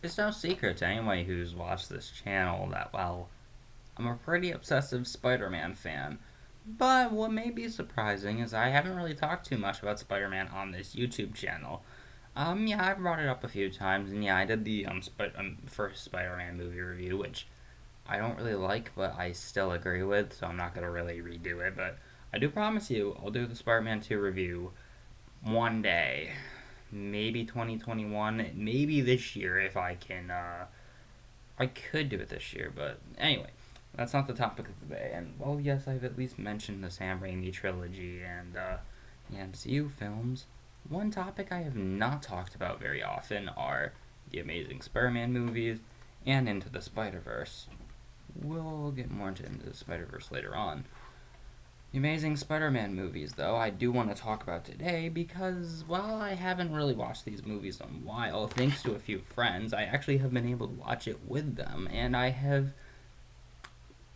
It's no secret to anyone who's watched this channel that, well, I'm a pretty obsessive Spider-Man fan. But what may be surprising is I haven't really talked too much about Spider-Man on this YouTube channel. Yeah, I've brought it up a few times, and yeah, I did the first Spider-Man movie review, which I don't really like, but I still agree with, so I'm not gonna really redo it. But I do promise you, I'll do the Spider-Man 2 review one day, maybe 2021, maybe this year if I can. I could do it this year, but anyway, that's not the topic of the day. And well, yes, I've at least mentioned the Sam Raimi trilogy and the MCU films. One topic I have not talked about very often are the Amazing Spider-Man movies and Into the Spider-Verse. We'll get more into the Spider-Verse later on. The Amazing Spider-Man movies, though, I do want to talk about today because, well, I haven't really watched these movies in a while. Thanks to a few friends, I actually have been able to watch it with them, and I have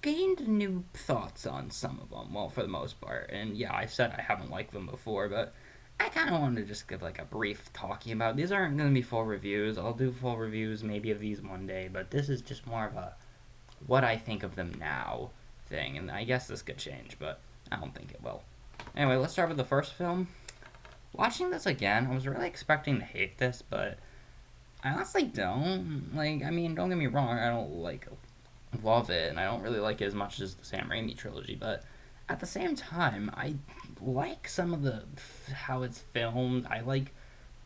gained new thoughts on some of them, well, for the most part. And yeah, I said I haven't liked them before, but I kind of wanted to just give like a brief talking about. These aren't going to be full reviews. I'll do full reviews maybe of these one day, but this is just more of a what I think of them now thing, and I guess this could change, but I don't think it will. Anyway, let's start with the first film. Watching this again, I was really expecting to hate this, but I honestly don't. Like, I mean, don't get me wrong, I don't like love it, and I don't really like it as much as the Sam Raimi trilogy, but at the same time, I like some of the how it's filmed. I like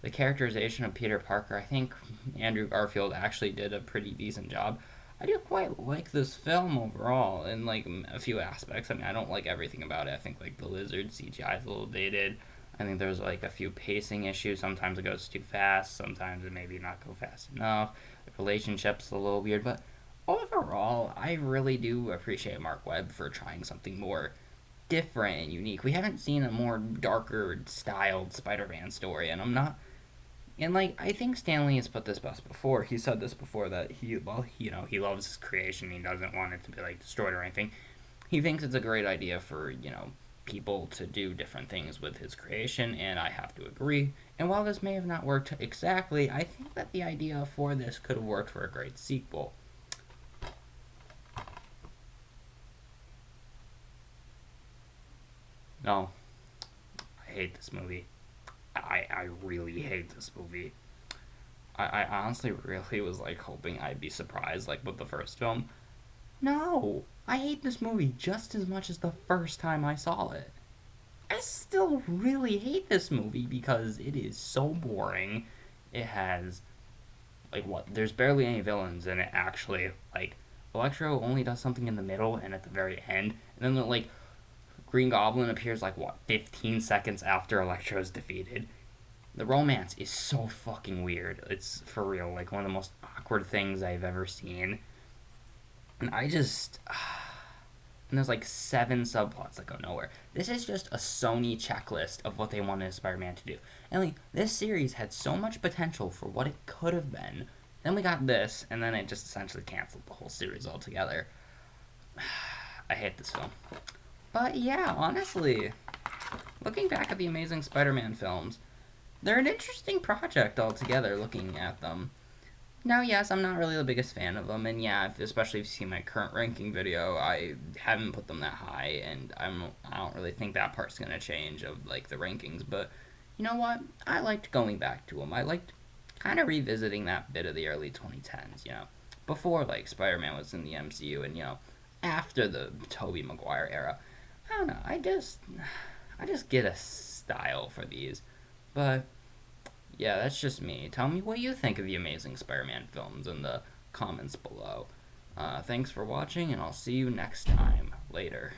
the characterization of Peter Parker. I think Andrew Garfield actually did a pretty decent job. I do quite like this film overall in like a few aspects. I mean, I don't like everything about it. I think like the lizard CGI is a little dated. I think there's like a few pacing issues. Sometimes it goes too fast. Sometimes it maybe not go fast enough. The relationship's a little weird, but overall, I really do appreciate Mark Webb for trying something more different and unique. We haven't seen a more darker styled Spider-Man story, and I'm not. And like I think Stanley has put this best before. He said this before that he loves his creation. He doesn't want it to be like destroyed or anything. He thinks it's a great idea for people to do different things with his creation, and I have to agree. And while this may have not worked exactly, I think that the idea for this could have worked for a great sequel. No, I hate this movie. I really hate this movie. I honestly really was like hoping I'd be surprised like with the first film. No, I hate this movie just as much as the first time I saw it. I still really hate this movie because it is so boring. It has like what? There's barely any villains in it actually. Like Electro only does something in the middle and at the very end, and then like Green Goblin appears like what 15 seconds after Electro's defeated. The romance is so fucking weird. It's for real, like one of the most awkward things I've ever seen. And I just and there's like seven subplots that go nowhere. This is just a Sony checklist of what they wanted Spider-Man to do. And like this series had so much potential for what it could have been. Then we got this, and then it just essentially canceled the whole series altogether. I hate this film. But yeah, honestly, looking back at the Amazing Spider-Man films, they're an interesting project altogether. Looking at them, now, yes, I'm not really the biggest fan of them, and yeah, especially if you see my current ranking video, I haven't put them that high, and I don't really think that part's gonna change of like the rankings. But you know what? I liked going back to them. I liked kind of revisiting that bit of the early 2010s. Before like Spider-Man was in the MCU, and after the Tobey Maguire era. I don't know. I just get a style for these, but yeah, that's just me. Tell me what you think of the Amazing Spider-Man films in the comments below. Thanks for watching, and I'll see you next time. Later.